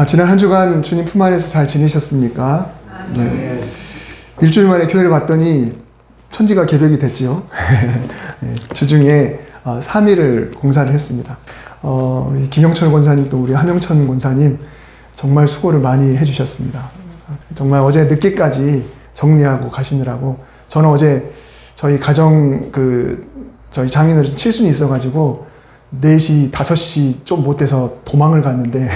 지난 한 주간 주님 품 안에서 잘 지내셨습니까? 네. 일주일 만에 교회를 봤더니 천지가 개벽이 됐지요. 주중에 3일을 공사를 했습니다. 우리 김영철 권사님 또 우리 함영천 권사님 정말 수고를 많이 해주셨습니다. 정말 어제 늦게까지 정리하고 가시느라고 저는 어제 저희 가정 저희 장인어른 칠순이 있어가지고 4시, 5시 좀 못 돼서 도망을 갔는데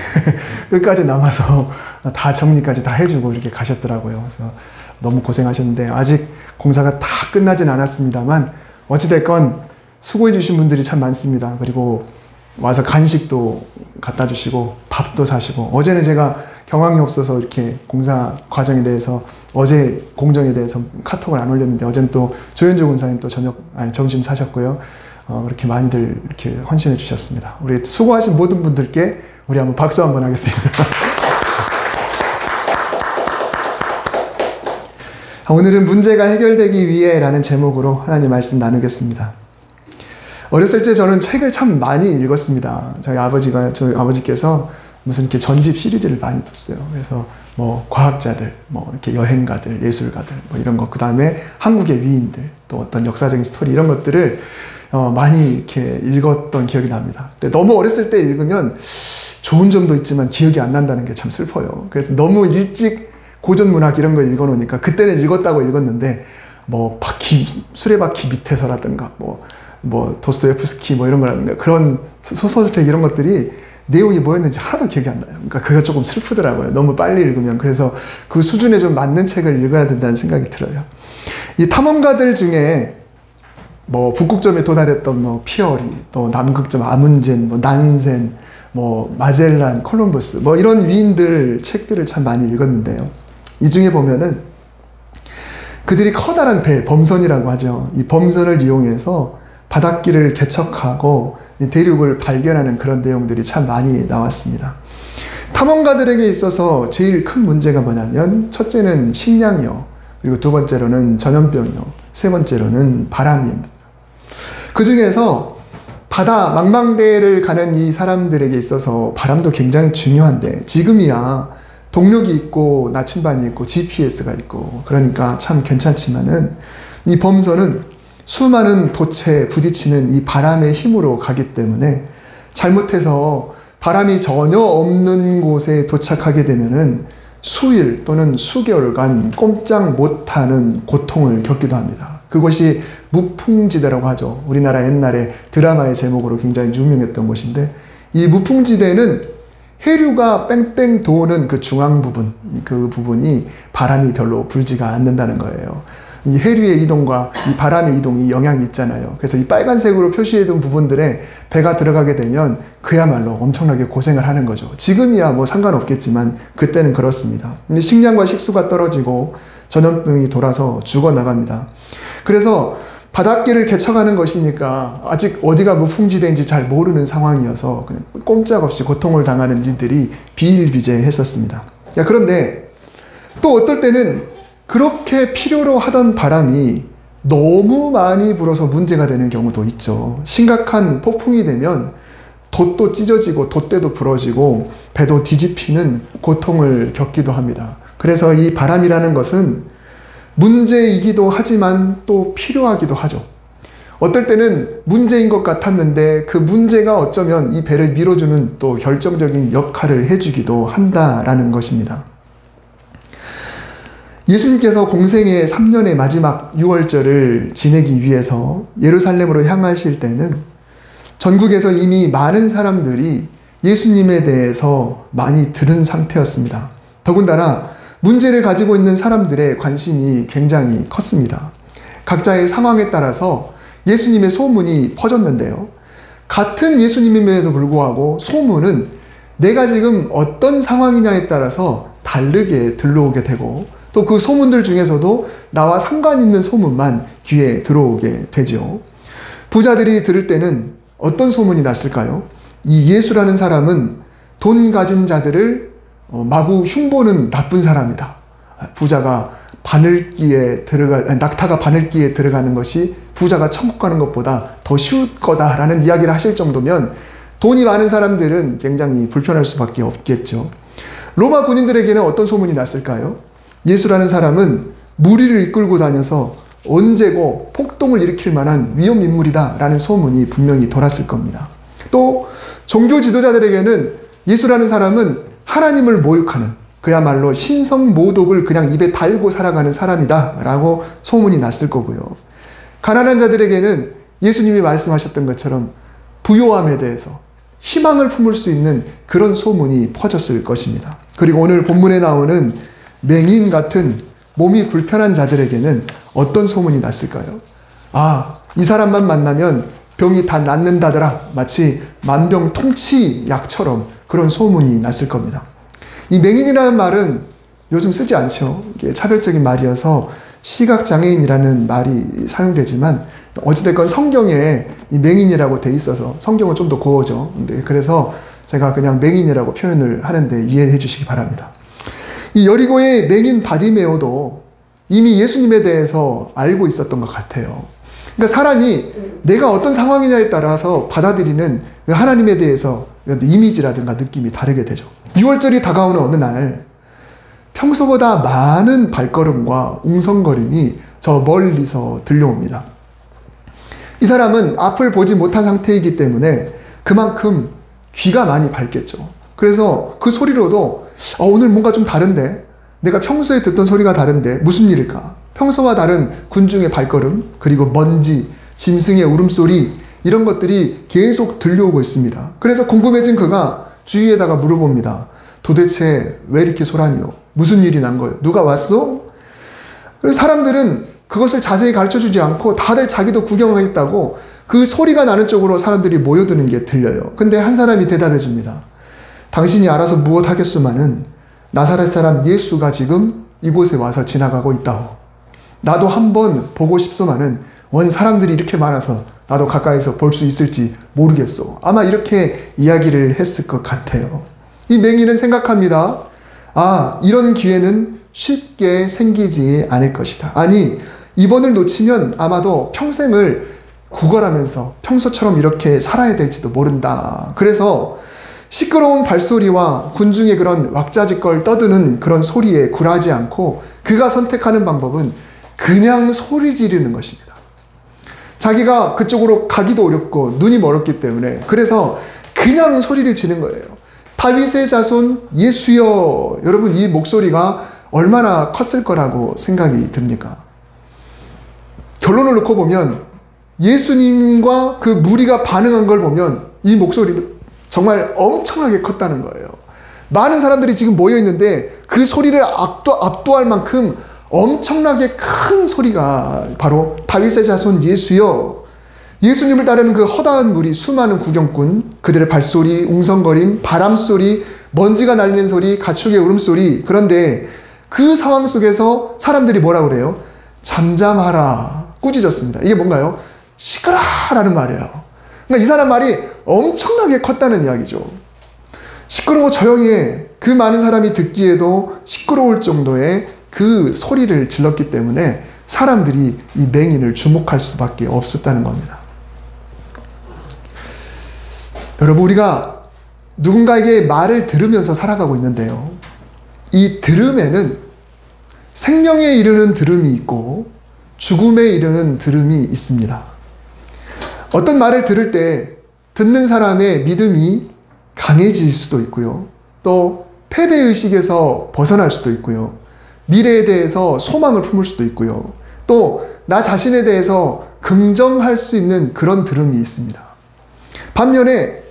끝까지 남아서 다 정리까지 다 해주고 이렇게 가셨더라고요. 그래서 너무 고생하셨는데 아직 공사가 다 끝나진 않았습니다만 어찌됐건 수고해 주신 분들이 참 많습니다. 그리고 와서 간식도 갖다 주시고 밥도 사시고 어제는 제가 경황이 없어서 이렇게 공사 과정에 대해서 어제 공정에 대해서 카톡을 안 올렸는데 어제는 또 조현조 군사님 또 점심 사셨고요. 그렇게 많이들 이렇게 헌신해 주셨습니다. 우리 수고하신 모든 분들께 우리 한번 박수 한번 하겠습니다. 오늘은 문제가 해결되기 위해 라는 제목으로 하나님 말씀 나누겠습니다. 어렸을 때 저는 책을 참 많이 읽었습니다. 저희 아버지께서 무슨 이렇게 전집 시리즈를 많이 뒀어요. 그래서 뭐 과학자들, 뭐 이렇게 여행가들, 예술가들, 뭐 이런 거, 그 다음에 한국의 위인들, 또 어떤 역사적인 스토리 이런 것들을 많이 이렇게 읽었던 기억이 납니다. 근데 너무 어렸을 때 읽으면 좋은 점도 있지만 기억이 안 난다는 게 참 슬퍼요. 그래서 너무 일찍 고전 문학 이런 걸 읽어놓으니까 그때는 읽었다고 읽었는데 뭐 수레바퀴 밑에서라든가 뭐 도스토옙스키 뭐 이런 거라든가 그런 소설책 이런 것들이 내용이 뭐였는지 하나도 기억이 안 나요. 그러니까 그게 조금 슬프더라고요. 너무 빨리 읽으면. 그래서 그 수준에 좀 맞는 책을 읽어야 된다는 생각이 들어요. 이 탐험가들 중에 뭐 북극점에 도달했던 뭐 피어리, 또 남극점 아문젠, 뭐 난센, 뭐 마젤란, 콜럼버스 뭐 이런 위인들 책들을 참 많이 읽었는데요. 이 중에 보면은 그들이 커다란 배, 범선이라고 하죠. 이 범선을 이용해서 바닷길을 개척하고 이 대륙을 발견하는 그런 내용들이 참 많이 나왔습니다. 탐험가들에게 있어서 제일 큰 문제가 뭐냐면 첫째는 식량이요. 그리고 두 번째로는 전염병이요. 세 번째로는 바람입니다. 그 중에서 바다 망망대해를 가는 이 사람들에게 있어서 바람도 굉장히 중요한데 지금이야 동력이 있고 나침반이 있고 GPS가 있고 그러니까 참 괜찮지만은 이 범선은 수많은 돛에 부딪히는 이 바람의 힘으로 가기 때문에 잘못해서 바람이 전혀 없는 곳에 도착하게 되면은 수일 또는 수개월간 꼼짝 못하는 고통을 겪기도 합니다. 그것이 무풍지대라고 하죠. 우리나라 옛날에 드라마의 제목으로 굉장히 유명했던 곳인데 이 무풍지대는 해류가 뺑뺑 도는 그 중앙 부분, 그 부분이 바람이 별로 불지가 않는다는 거예요. 이 해류의 이동과 이 바람의 이동이 영향이 있잖아요. 그래서 이 빨간색으로 표시해둔 부분들에 배가 들어가게 되면 그야말로 엄청나게 고생을 하는 거죠. 지금이야 뭐 상관없겠지만 그때는 그렇습니다. 근데 식량과 식수가 떨어지고 전염병이 돌아서 죽어나갑니다. 그래서 바닷길을 개척하는 것이니까 아직 어디가 무풍지대인지 잘 모르는 상황이어서 그냥 꼼짝없이 고통을 당하는 일들이 비일비재했었습니다. 그런데 또 어떨 때는 그렇게 필요로 하던 바람이 너무 많이 불어서 문제가 되는 경우도 있죠. 심각한 폭풍이 되면 돛도 찢어지고 돛대도 부러지고 배도 뒤집히는 고통을 겪기도 합니다. 그래서 이 바람이라는 것은 문제이기도 하지만 또 필요하기도 하죠. 어떨 때는 문제인 것 같았는데 그 문제가 어쩌면 이 배를 밀어주는 또 결정적인 역할을 해주기도 한다라는 것입니다. 예수님께서 공생의 3년의 마지막 6월절을 지내기 위해서 예루살렘으로 향하실 때는 전국에서 이미 많은 사람들이 예수님에 대해서 많이 들은 상태였습니다. 더군다나 문제를 가지고 있는 사람들의 관심이 굉장히 컸습니다. 각자의 상황에 따라서 예수님의 소문이 퍼졌는데요. 같은 예수님임에도 불구하고 소문은 내가 지금 어떤 상황이냐에 따라서 다르게 들려오게 되고 또 그 소문들 중에서도 나와 상관 있는 소문만 귀에 들어오게 되죠. 부자들이 들을 때는 어떤 소문이 났을까요? 이 예수라는 사람은 돈 가진 자들을 마구 흉보는 나쁜 사람이다. 부자가 낙타가 바늘기에 들어가는 것이 부자가 천국 가는 것보다 더 쉬울 거다라는 이야기를 하실 정도면 돈이 많은 사람들은 굉장히 불편할 수밖에 없겠죠. 로마 군인들에게는 어떤 소문이 났을까요? 예수라는 사람은 무리를 이끌고 다녀서 언제고 폭동을 일으킬 만한 위험 인물이다 라는 소문이 분명히 돌았을 겁니다. 또 종교 지도자들에게는 예수라는 사람은 하나님을 모욕하는, 그야말로 신성모독을 그냥 입에 달고 살아가는 사람이다 라고 소문이 났을 거고요. 가난한 자들에게는 예수님이 말씀하셨던 것처럼 부요함에 대해서 희망을 품을 수 있는 그런 소문이 퍼졌을 것입니다. 그리고 오늘 본문에 나오는 맹인 같은 몸이 불편한 자들에게는 어떤 소문이 났을까요? 아, 이 사람만 만나면 병이 다 낫는다더라. 마치 만병통치약처럼 그런 소문이 났을 겁니다. 이 맹인이라는 말은 요즘 쓰지 않죠. 이게 차별적인 말이어서 시각장애인이라는 말이 사용되지만 어찌됐건 성경에 이 맹인이라고 돼 있어서 성경은 좀 더 고어죠. 그래서 제가 그냥 맹인이라고 표현을 하는데 이해해 주시기 바랍니다. 이 여리고의 맹인 바디메오도 이미 예수님에 대해서 알고 있었던 것 같아요. 그러니까 사람이 내가 어떤 상황이냐에 따라서 받아들이는 하나님에 대해서 이미지라든가 느낌이 다르게 되죠. 6월절이 다가오는 어느 날 평소보다 많은 발걸음과 웅성거림이 저 멀리서 들려옵니다. 이 사람은 앞을 보지 못한 상태이기 때문에 그만큼 귀가 많이 밝겠죠. 그래서 그 소리로도 오늘 뭔가 좀 다른데, 내가 평소에 듣던 소리가 다른데 무슨 일일까? 평소와 다른 군중의 발걸음, 그리고 먼지, 짐승의 울음소리, 이런 것들이 계속 들려오고 있습니다. 그래서 궁금해진 그가 주위에다가 물어봅니다. 도대체 왜 이렇게 소란이요? 무슨 일이 난 거예요? 누가 왔어? 그래서 사람들은 그것을 자세히 가르쳐주지 않고 다들 자기도 구경하겠다고 그 소리가 나는 쪽으로 사람들이 모여드는 게 들려요. 근데 한 사람이 대답해 줍니다. 당신이 알아서 무엇 하겠소마는 나사렛 사람 예수가 지금 이곳에 와서 지나가고 있다오. 나도 한번 보고 싶소마는 원 사람들이 이렇게 많아서 나도 가까이서 볼 수 있을지 모르겠소. 아마 이렇게 이야기를 했을 것 같아요. 이 맹인은 생각합니다. 아, 이런 기회는 쉽게 생기지 않을 것이다. 아니, 이번을 놓치면 아마도 평생을 구걸하면서 평소처럼 이렇게 살아야 될지도 모른다. 그래서 시끄러운 발소리와 군중의 그런 왁자지껄 떠드는 그런 소리에 굴하지 않고 그가 선택하는 방법은 그냥 소리 지르는 것입니다. 자기가 그쪽으로 가기도 어렵고 눈이 멀었기 때문에 그래서 그냥 소리를 지르는 거예요. 다윗의 자손 예수여. 여러분, 이 목소리가 얼마나 컸을 거라고 생각이 듭니까? 결론을 놓고 보면 예수님과 그 무리가 반응한 걸 보면 이 목소리는 정말 엄청나게 컸다는 거예요. 많은 사람들이 지금 모여 있는데 그 소리를 압도할 만큼 엄청나게 큰 소리가 바로 다윗의 자손 예수여. 예수님을 따르는 그 허다한 무리, 수많은 구경꾼, 그들의 발소리, 웅성거림, 바람소리, 먼지가 날리는 소리, 가축의 울음소리. 그런데 그 상황 속에서 사람들이 뭐라고 그래요? 잠잠하라. 꾸짖었습니다. 이게 뭔가요? 시끄러라는 말이에요. 그러니까 이 사람 말이 엄청나게 컸다는 이야기죠. 시끄러워 조용히 해. 그 많은 사람이 듣기에도 시끄러울 정도의 그 소리를 질렀기 때문에 사람들이 이 맹인을 주목할 수밖에 없었다는 겁니다. 여러분, 우리가 누군가에게 말을 들으면서 살아가고 있는데요. 이 들음에는 생명에 이르는 들음이 있고 죽음에 이르는 들음이 있습니다. 어떤 말을 들을 때 듣는 사람의 믿음이 강해질 수도 있고요. 또 패배의식에서 벗어날 수도 있고요. 미래에 대해서 소망을 품을 수도 있고요. 또 나 자신에 대해서 긍정할 수 있는 그런 들음이 있습니다. 반면에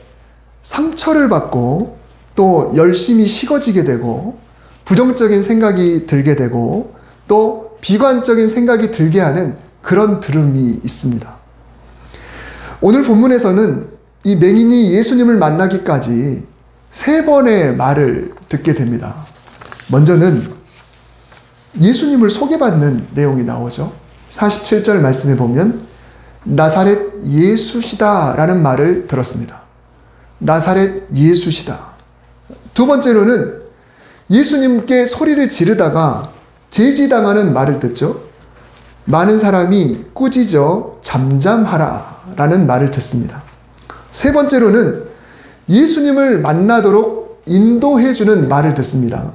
상처를 받고 또 열심히 식어지게 되고 부정적인 생각이 들게 되고 또 비관적인 생각이 들게 하는 그런 들음이 있습니다. 오늘 본문에서는 이 맹인이 예수님을 만나기까지 3번의 말을 듣게 됩니다. 먼저는 예수님을 소개받는 내용이 나오죠. 47절 말씀에 보면 나사렛 예수시다 라는 말을 들었습니다. 나사렛 예수시다. 두 번째로는 예수님께 소리를 지르다가 제지당하는 말을 듣죠. 많은 사람이 꾸짖어 잠잠하라 라는 말을 듣습니다. 세 번째로는 예수님을 만나도록 인도해주는 말을 듣습니다.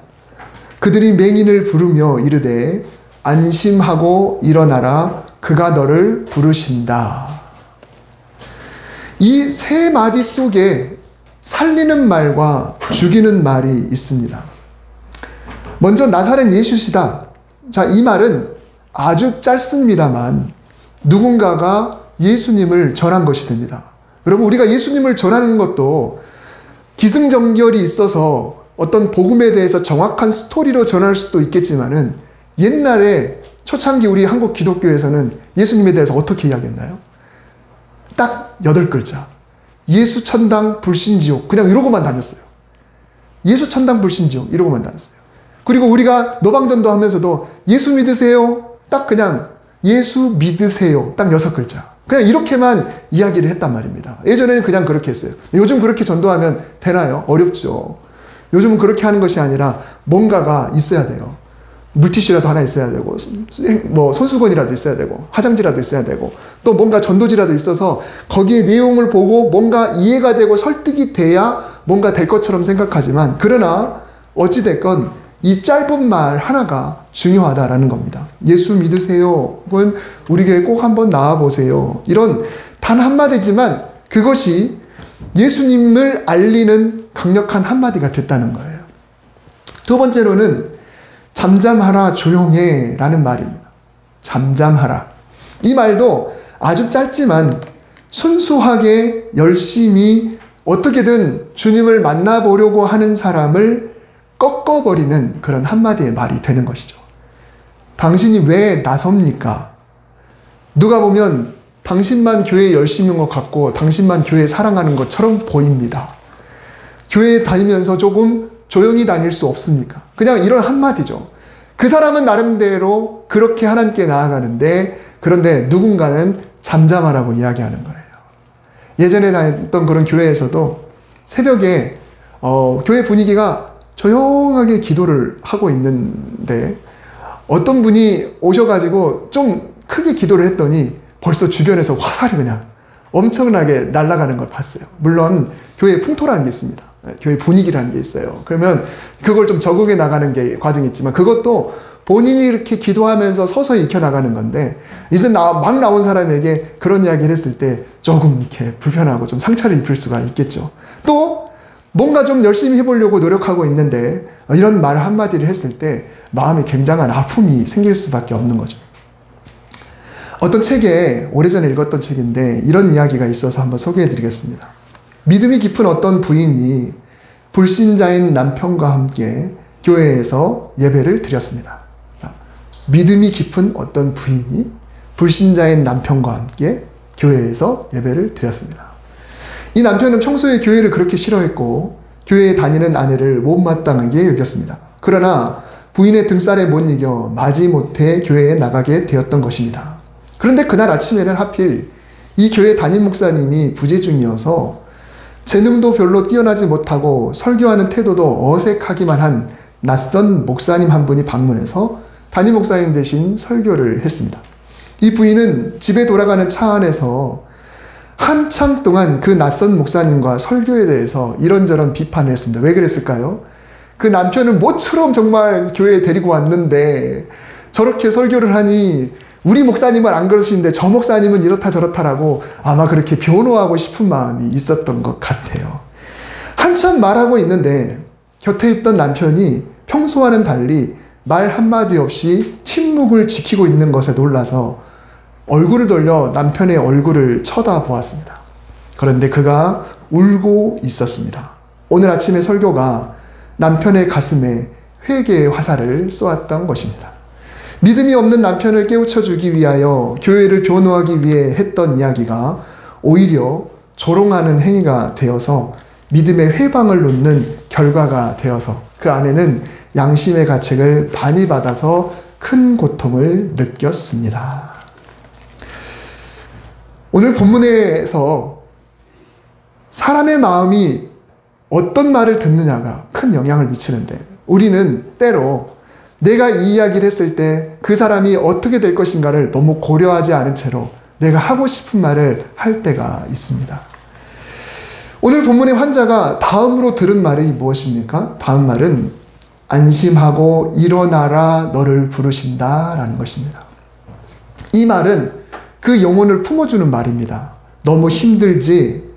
그들이 맹인을 부르며 이르되 안심하고 일어나라 그가 너를 부르신다. 이 세 마디 속에 살리는 말과 죽이는 말이 있습니다. 먼저 나사렛 예수시다. 자, 이 말은 아주 짧습니다만 누군가가 예수님을 전한 것이 됩니다. 여러분, 우리가 예수님을 전하는 것도 기승전결이 있어서 어떤 복음에 대해서 정확한 스토리로 전할 수도 있겠지만은 옛날에 초창기 우리 한국 기독교에서는 예수님에 대해서 어떻게 이야기했나요? 딱 8글자. 예수 천당 불신지옥. 그냥 이러고만 다녔어요. 예수 천당 불신지옥. 이러고만 다녔어요. 그리고 우리가 노방전도 하면서도 예수 믿으세요. 딱 그냥 예수 믿으세요. 딱 6글자. 그냥 이렇게만 이야기를 했단 말입니다. 예전에는 그냥 그렇게 했어요. 요즘 그렇게 전도하면 되나요? 어렵죠. 요즘은 그렇게 하는 것이 아니라 뭔가가 있어야 돼요. 물티슈라도 하나 있어야 되고, 뭐 손수건이라도 있어야 되고, 화장지라도 있어야 되고, 또 뭔가 전도지라도 있어서 거기에 내용을 보고 뭔가 이해가 되고 설득이 돼야 뭔가 될 것처럼 생각하지만, 그러나 어찌됐건 이 짧은 말 하나가 중요하다라는 겁니다. 예수 믿으세요. 혹은 우리 교회 꼭 한번 나와보세요. 이런 단 한마디지만 그것이 예수님을 알리는 강력한 한마디가 됐다는 거예요. 두 번째로는 잠잠하라 조용해 라는 말입니다. 잠잠하라. 이 말도 아주 짧지만 순수하게 열심히 어떻게든 주님을 만나보려고 하는 사람을 꺾어버리는 그런 한마디의 말이 되는 것이죠. 당신이 왜 나섭니까? 누가 보면 당신만 교회에 열심히 온 것 같고 당신만 교회 사랑하는 것처럼 보입니다. 교회에 다니면서 조금 조용히 다닐 수 없습니까? 그냥 이런 한마디죠. 그 사람은 나름대로 그렇게 하나님께 나아가는데 그런데 누군가는 잠잠하라고 이야기하는 거예요. 예전에 다녔던 그런 교회에서도 새벽에 교회 분위기가 조용하게 기도를 하고 있는데 어떤 분이 오셔가지고 좀 크게 기도를 했더니 벌써 주변에서 화살이 그냥 엄청나게 날아가는 걸 봤어요. 물론 교회 풍토라는 게 있습니다. 교회 분위기라는 게 있어요. 그러면 그걸 좀 적응해 나가는 게 과정이 있지만 그것도 본인이 이렇게 기도하면서 서서히 익혀나가는 건데 이제 막 나온 사람에게 그런 이야기를 했을 때 조금 이렇게 불편하고 좀 상처를 입힐 수가 있겠죠. 또 뭔가 좀 열심히 해보려고 노력하고 있는데 이런 말 한마디를 했을 때 마음에 굉장한 아픔이 생길 수밖에 없는 거죠. 어떤 책에 오래전에 읽었던 책인데 이런 이야기가 있어서 한번 소개해 드리겠습니다. 믿음이 깊은 어떤 부인이 불신자인 남편과 함께 교회에서 예배를 드렸습니다. 믿음이 깊은 어떤 부인이 불신자인 남편과 함께 교회에서 예배를 드렸습니다. 이 남편은 평소에 교회를 그렇게 싫어했고 교회에 다니는 아내를 못마땅하게 여겼습니다. 그러나 부인의 등살에 못 이겨 마지못해 교회에 나가게 되었던 것입니다. 그런데 그날 아침에는 하필 이 교회 담임 목사님이 부재중이어서 재능도 별로 뛰어나지 못하고 설교하는 태도도 어색하기만 한 낯선 목사님 한 분이 방문해서 담임 목사님 대신 설교를 했습니다. 이 부인은 집에 돌아가는 차 안에서 한참 동안 그 낯선 목사님과 설교에 대해서 이런저런 비판을 했습니다. 왜 그랬을까요? 그 남편은 모처럼 정말 교회에 데리고 왔는데 저렇게 설교를 하니 우리 목사님은 안 그러시는데 저 목사님은 이렇다 저렇다라고 아마 그렇게 변호하고 싶은 마음이 있었던 것 같아요. 한참 말하고 있는데 곁에 있던 남편이 평소와는 달리 말 한마디 없이 침묵을 지키고 있는 것에 놀라서 얼굴을 돌려 남편의 얼굴을 쳐다보았습니다. 그런데 그가 울고 있었습니다. 오늘 아침의 설교가 남편의 가슴에 회개의 화살을 쏘았던 것입니다. 믿음이 없는 남편을 깨우쳐주기 위하여 교회를 변호하기 위해 했던 이야기가 오히려 조롱하는 행위가 되어서 믿음의 회방을 놓는 결과가 되어서 그 아내는 양심의 가책을 많이 받아서 큰 고통을 느꼈습니다. 오늘 본문에서 사람의 마음이 어떤 말을 듣느냐가 큰 영향을 미치는데 우리는 때로 내가 이 이야기를 했을 때 그 사람이 어떻게 될 것인가를 너무 고려하지 않은 채로 내가 하고 싶은 말을 할 때가 있습니다. 오늘 본문의 환자가 다음으로 들은 말이 무엇입니까? 다음 말은 안심하고 일어나라 너를 부르신다 라는 것입니다. 이 말은 그 영혼을 품어주는 말입니다. 너무 힘들지,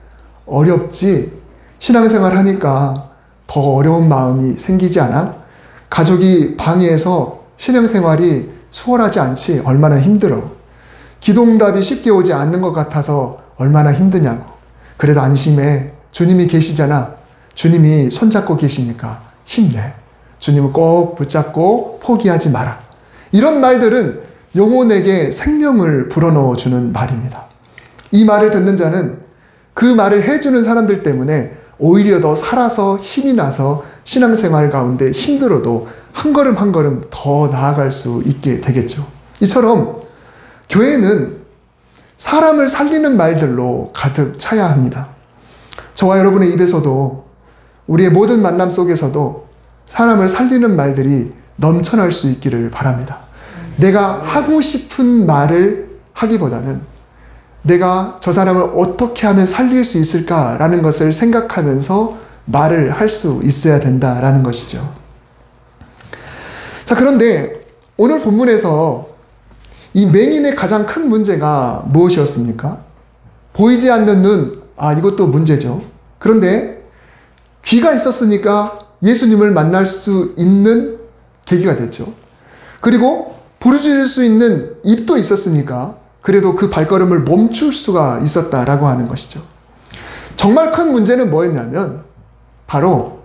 어렵지, 신앙생활 하니까 더 어려운 마음이 생기지 않아? 가족이 방해해서 신앙생활이 수월하지 않지? 얼마나 힘들어. 기도응답이 쉽게 오지 않는 것 같아서 얼마나 힘드냐고. 그래도 안심해. 주님이 계시잖아. 주님이 손잡고 계시니까 힘내. 주님을 꼭 붙잡고 포기하지 마라. 이런 말들은 영혼에게 생명을 불어넣어주는 말입니다. 이 말을 듣는 자는 그 말을 해주는 사람들 때문에 오히려 더 살아서 힘이 나서 신앙생활 가운데 힘들어도 한 걸음 한 걸음 더 나아갈 수 있게 되겠죠. 이처럼 교회는 사람을 살리는 말들로 가득 차야 합니다. 저와 여러분의 입에서도 우리의 모든 만남 속에서도 사람을 살리는 말들이 넘쳐날 수 있기를 바랍니다. 내가 하고 싶은 말을 하기보다는 내가 저 사람을 어떻게 하면 살릴 수 있을까라는 것을 생각하면서 말을 할 수 있어야 된다라는 것이죠. 자, 그런데 오늘 본문에서 이 맹인의 가장 큰 문제가 무엇이었습니까? 보이지 않는 눈, 이것도 문제죠. 그런데 귀가 있었으니까 예수님을 만날 수 있는 계기가 됐죠. 그리고 부르짖을 수 있는 입도 있었으니까 그래도 그 발걸음을 멈출 수가 있었다라고 하는 것이죠. 정말 큰 문제는 뭐였냐면 바로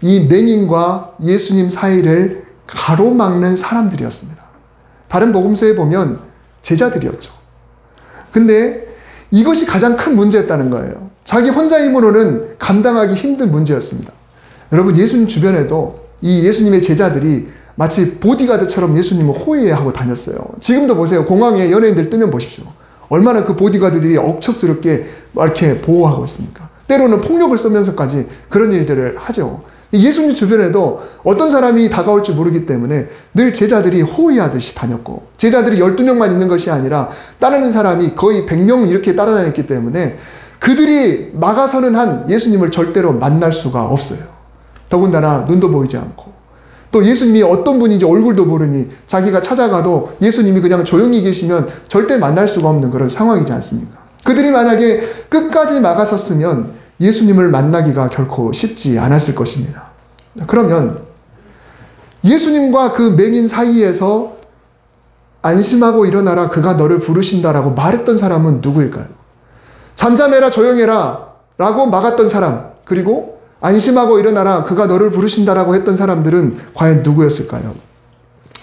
이 맹인과 예수님 사이를 가로막는 사람들이었습니다. 다른 복음서에 보면 제자들이었죠. 근데 이것이 가장 큰 문제였다는 거예요. 자기 혼자 힘으로는 감당하기 힘든 문제였습니다. 여러분, 예수님 주변에도 이 예수님의 제자들이 마치 보디가드처럼 예수님을 호위하고 다녔어요. 지금도 보세요. 공항에 연예인들 뜨면 보십시오. 얼마나 그 보디가드들이 억척스럽게 이렇게 보호하고 있습니까? 때로는 폭력을 쓰면서까지 그런 일들을 하죠. 예수님 주변에도 어떤 사람이 다가올지 모르기 때문에 늘 제자들이 호위하듯이 다녔고, 제자들이 12명만 있는 것이 아니라 따르는 사람이 거의 100명 이렇게 따라다녔기 때문에 그들이 막아서는 한 예수님을 절대로 만날 수가 없어요. 더군다나 눈도 보이지 않고 또 예수님이 어떤 분인지 얼굴도 모르니 자기가 찾아가도 예수님이 그냥 조용히 계시면 절대 만날 수가 없는 그런 상황이지 않습니까? 그들이 만약에 끝까지 막아섰으면 예수님을 만나기가 결코 쉽지 않았을 것입니다. 그러면 예수님과 그 맹인 사이에서 안심하고 일어나라 그가 너를 부르신다라고 말했던 사람은 누구일까요? 잠잠해라 조용해라 라고 막았던 사람, 그리고 안심하고 일어나라 그가 너를 부르신다라고 했던 사람들은 과연 누구였을까요?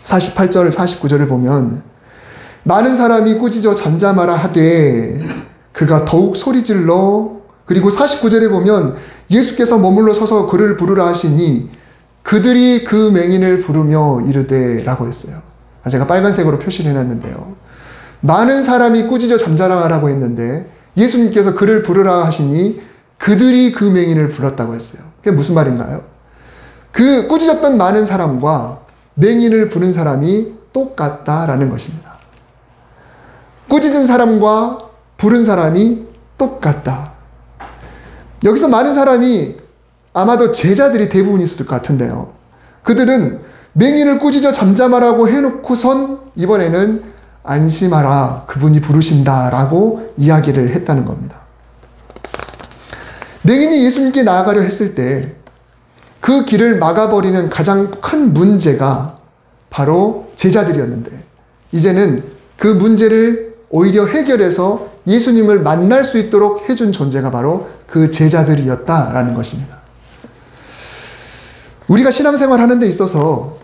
48절 49절을 보면 많은 사람이 꾸짖어 잠잠하라 하되 그가 더욱 소리질러, 그리고 49절에 보면 예수께서 머물러 서서 그를 부르라 하시니 그들이 그 맹인을 부르며 이르되 라고 했어요. 제가 빨간색으로 표시를 해놨는데요. 많은 사람이 꾸짖어 잠잠하라고 했는데 예수님께서 그를 부르라 하시니 그들이 그 맹인을 불렀다고 했어요. 그게 무슨 말인가요? 그 꾸짖었던 많은 사람과 맹인을 부른 사람이 똑같다라는 것입니다. 꾸짖은 사람과 부른 사람이 똑같다. 여기서 많은 사람이 아마도 제자들이 대부분 있을 것 같은데요. 그들은 맹인을 꾸짖어 잠잠하라고 해놓고선 이번에는 안심하라 그분이 부르신다라고 이야기를 했다는 겁니다. 맹인이 예수님께 나아가려 했을 때 그 길을 막아버리는 가장 큰 문제가 바로 제자들이었는데, 이제는 그 문제를 오히려 해결해서 예수님을 만날 수 있도록 해준 존재가 바로 그 제자들이었다라는 것입니다. 우리가 신앙생활 하는 데 있어서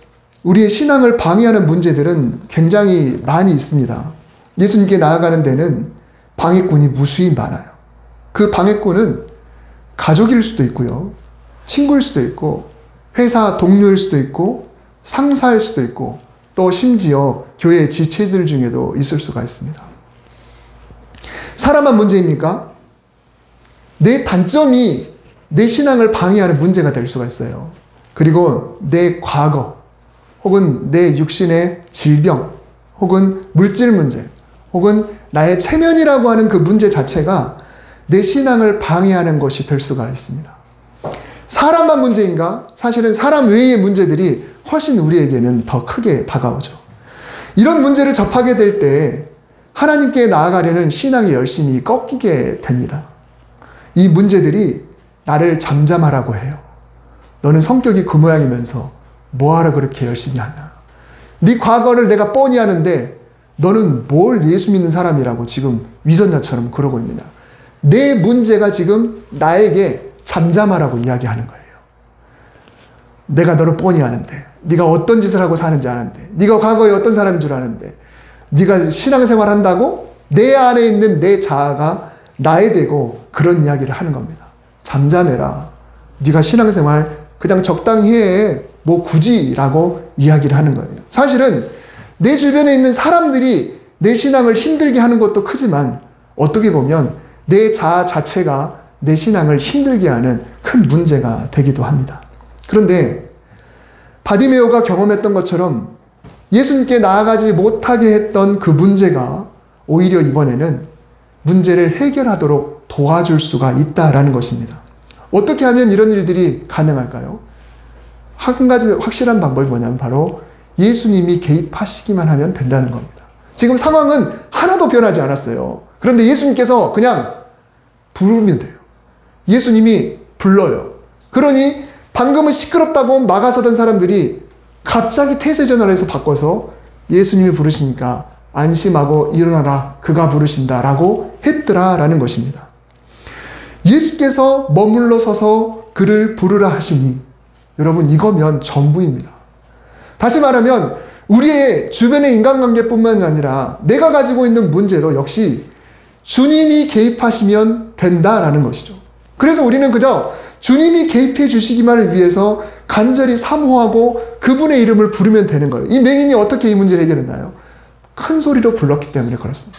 우리의 신앙을 방해하는 문제들은 굉장히 많이 있습니다. 예수님께 나아가는 데는 방해꾼이 무수히 많아요. 그 방해꾼은 가족일 수도 있고요, 친구일 수도 있고, 회사 동료일 수도 있고, 상사일 수도 있고, 또 심지어 교회 지체들 중에도 있을 수가 있습니다. 사람만 문제입니까? 내 단점이 내 신앙을 방해하는 문제가 될 수가 있어요. 그리고 내 과거, 혹은 내 육신의 질병, 혹은 물질 문제, 혹은 나의 체면이라고 하는 그 문제 자체가 내 신앙을 방해하는 것이 될 수가 있습니다. 사람만 문제인가? 사실은 사람 외의 문제들이 훨씬 우리에게는 더 크게 다가오죠. 이런 문제를 접하게 될 때 하나님께 나아가려는 신앙의 열심이 꺾이게 됩니다. 이 문제들이 나를 잠잠하라고 해요. 너는 성격이 그 모양이면서 뭐하러 그렇게 열심히 하냐. 네 과거를 내가 뻔히 아는데 너는 뭘 예수 믿는 사람이라고 지금 위선자처럼 그러고 있느냐. 내 문제가 지금 나에게 잠잠하라고 이야기하는 거예요. 내가 너를 뻔히 아는데, 네가 어떤 짓을 하고 사는지 아는데, 네가 과거에 어떤 사람인 줄 아는데, 네가 신앙생활 한다고 내 안에 있는 내 자아가 나에 대고 그런 이야기를 하는 겁니다. 잠잠해라. 네가 신앙생활 그냥 적당히 해. 뭐 굳이라고 이야기를 하는 거예요. 사실은 내 주변에 있는 사람들이 내 신앙을 힘들게 하는 것도 크지만 어떻게 보면 내 자아 자체가 내 신앙을 힘들게 하는 큰 문제가 되기도 합니다. 그런데 바디메오가 경험했던 것처럼 예수님께 나아가지 못하게 했던 그 문제가 오히려 이번에는 문제를 해결하도록 도와줄 수가 있다라는 것입니다. 어떻게 하면 이런 일들이 가능할까요? 한 가지 확실한 방법이 뭐냐면 바로 예수님이 개입하시기만 하면 된다는 겁니다. 지금 상황은 하나도 변하지 않았어요. 그런데 예수님께서 그냥 부르면 돼요. 예수님이 불러요. 그러니 방금은 시끄럽다고 막아서던 사람들이 갑자기 태세 전환을 해서 바꿔서 예수님이 부르시니까 안심하고 일어나라. 그가 부르신다라고 했더라라는 것입니다. 예수께서 머물러 서서 그를 부르라 하시니 여러분 이거면 전부입니다. 다시 말하면 우리의 주변의 인간관계뿐만 아니라 내가 가지고 있는 문제도 역시 주님이 개입하시면 된다라는 것이죠. 그래서 우리는 그저 주님이 개입해 주시기만을 위해서 간절히 사모하고 그분의 이름을 부르면 되는 거예요. 이 맹인이 어떻게 이 문제를 해결했나요? 큰 소리로 불렀기 때문에 그렇습니다.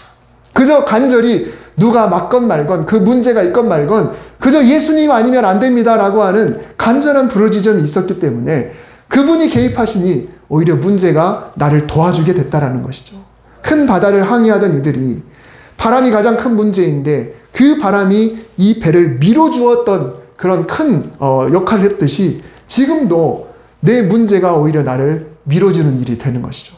그저 간절히 누가 맞건 말건 그 문제가 있건 말건 그저 예수님 아니면 안 됩니다라고 하는 간절한 부르짖음이 있었기 때문에 그분이 개입하시니 오히려 문제가 나를 도와주게 됐다라는 것이죠. 큰 바다를 항해하던 이들이 바람이 가장 큰 문제인데 그 바람이 이 배를 밀어주었던 그런 큰 역할을 했듯이 지금도 내 문제가 오히려 나를 밀어주는 일이 되는 것이죠.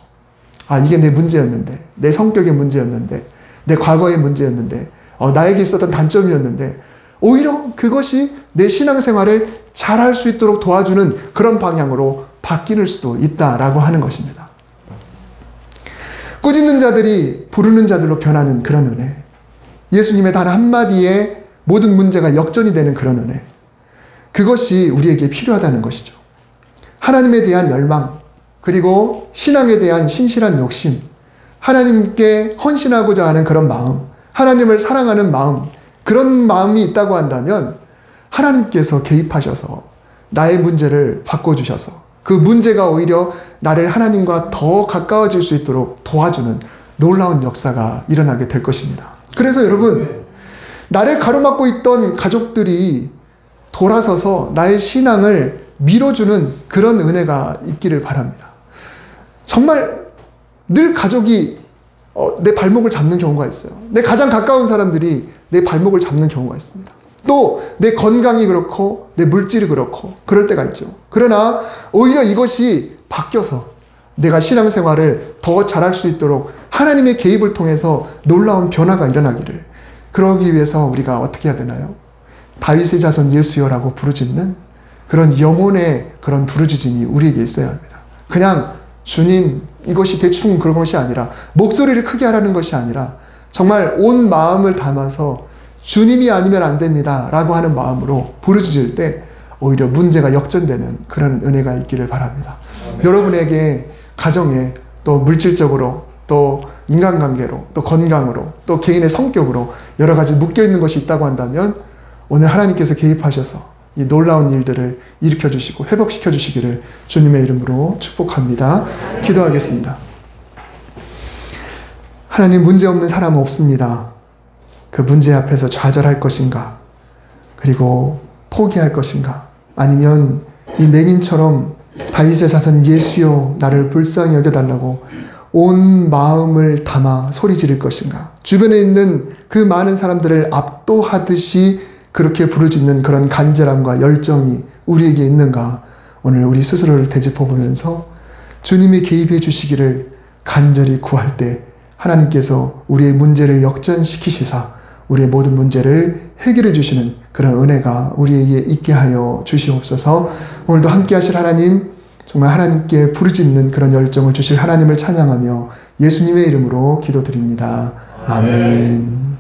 아, 이게 내 문제였는데, 내 성격의 문제였는데, 내 과거의 문제였는데, 나에게 있었던 단점이었는데 오히려 그것이 내 신앙생활을 잘할 수 있도록 도와주는 그런 방향으로 바뀔 수도 있다라고 하는 것입니다. 꾸짖는 자들이 부르는 자들로 변하는 그런 은혜, 예수님의 단 한마디에 모든 문제가 역전이 되는 그런 은혜, 그것이 우리에게 필요하다는 것이죠. 하나님에 대한 열망, 그리고 신앙에 대한 신실한 욕심, 하나님께 헌신하고자 하는 그런 마음, 하나님을 사랑하는 마음, 그런 마음이 있다고 한다면 하나님께서 개입하셔서 나의 문제를 바꿔주셔서 그 문제가 오히려 나를 하나님과 더 가까워질 수 있도록 도와주는 놀라운 역사가 일어나게 될 것입니다. 그래서 여러분, 나를 가로막고 있던 가족들이 돌아서서 나의 신앙을 밀어주는 그런 은혜가 있기를 바랍니다. 정말 늘 가족이 내 발목을 잡는 경우가 있어요. 내 가장 가까운 사람들이 내 발목을 잡는 경우가 있습니다. 또 내 건강이 그렇고 내 물질이 그렇고 그럴 때가 있죠. 그러나 오히려 이것이 바뀌어서 내가 신앙생활을 더 잘할 수 있도록 하나님의 개입을 통해서 놀라운 변화가 일어나기를, 그러기 위해서 우리가 어떻게 해야 되나요? 다윗의 자손 예수여라고 부르짖는 그런 영혼의 그런 부르짖음이 우리에게 있어야 합니다. 그냥 주님, 이것이 대충 그런 것이 아니라, 목소리를 크게 하라는 것이 아니라 정말 온 마음을 담아서 주님이 아니면 안 됩니다 라고 하는 마음으로 부르짖을 때 오히려 문제가 역전되는 그런 은혜가 있기를 바랍니다. 여러분에게 가정에, 또 물질적으로, 또 인간관계로, 또 건강으로, 또 개인의 성격으로 여러 가지 묶여있는 것이 있다고 한다면 오늘 하나님께서 개입하셔서 이 놀라운 일들을 일으켜주시고 회복시켜주시기를 주님의 이름으로 축복합니다. 기도하겠습니다. 하나님, 문제 없는 사람은 없습니다. 그 문제 앞에서 좌절할 것인가, 그리고 포기할 것인가, 아니면 이 맹인처럼 다윗의 자손 예수여 나를 불쌍히 여겨달라고 온 마음을 담아 소리 지를 것인가? 주변에 있는 그 많은 사람들을 압도하듯이 그렇게 부르짖는 그런 간절함과 열정이 우리에게 있는가? 오늘 우리 스스로를 되짚어보면서 주님이 개입해 주시기를 간절히 구할 때 하나님께서 우리의 문제를 역전시키시사 우리의 모든 문제를 해결해 주시는 그런 은혜가 우리에게 있게 하여 주시옵소서. 오늘도 함께 하실 하나님, 정말 하나님께 부르짖는 그런 열정을 주실 하나님을 찬양하며 예수님의 이름으로 기도드립니다. 아멘.